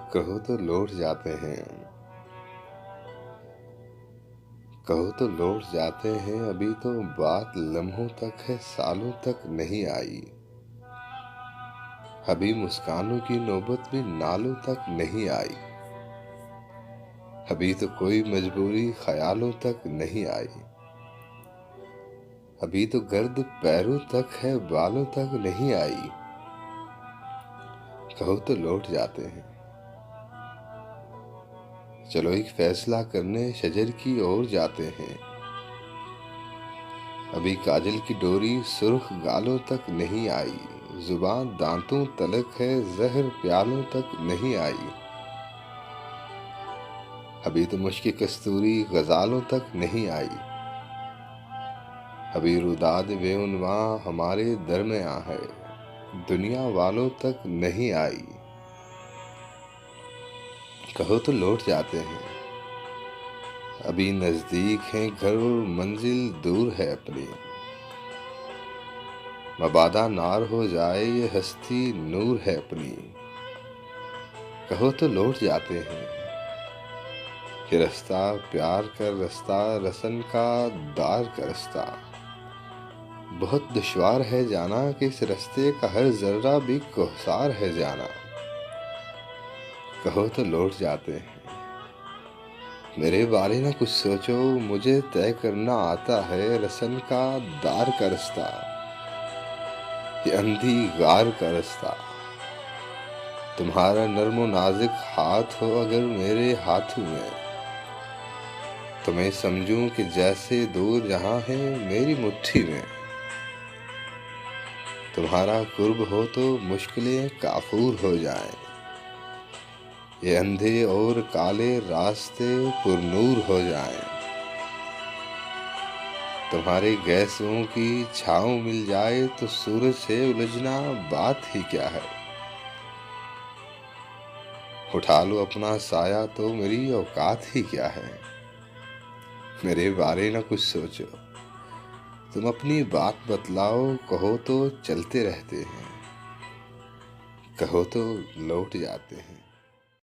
कहो तो लौट जाते हैं, कहो तो लौट जाते हैं। अभी तो बात लम्हों तक है, सालों तक नहीं आई। अभी मुस्कानों की नौबत भी नालों तक नहीं आई। अभी तो कोई मजबूरी ख्यालों तक नहीं आई। अभी तो गर्द पैरों तक है, बालों तक नहीं आई। कहो तो लौट जाते हैं। चलो एक फैसला करने शजर की ओर जाते हैं। अभी काजल की डोरी सुर्ख गालों तक नहीं आई। जुबान दांतों तलक है, जहर प्यालों तक नहीं आई। अभी तो मुश्क कस्तूरी गजालों तक नहीं आई। अभी रुदाद बेउनवा हमारे दरमियां है, दुनिया वालों तक नहीं आई। कहो तो लौट जाते हैं। अभी नजदीक है घर और मंजिल दूर है अपनी। मबादा नार हो जाए ये हस्ती नूर है अपनी। कहो तो लौट जाते हैं। कि रास्ता प्यार का रास्ता, रसन का दार का रास्ता। बहुत दुश्वार है जाना कि इस रास्ते का हर जर्रा भी कोहसार है जाना। कहो तो लौट जाते हैं। मेरे बारे में कुछ सोचो, मुझे तय करना आता है रसन का दार का रास्ता, ये अंधी गार का रास्ता। तुम्हारा नर्म नाजुक हाथ हो अगर मेरे हाथों में, तो मैं समझूं कि जैसे दूर जहां है मेरी मुट्ठी में। तुम्हारा कुर्ब हो तो मुश्किलें काफूर हो जाएं, ये अंधे और काले रास्ते पुरनूर हो जाएं। तुम्हारे गैसों की छाँव मिल जाए तो सूरज से उलझना बात ही क्या है। उठा लो अपना साया तो मेरी औकात ही क्या है। मेरे बारे न कुछ सोचो, तुम अपनी बात बतलाओ। कहो तो चलते रहते हैं, कहो तो लौट जाते हैं।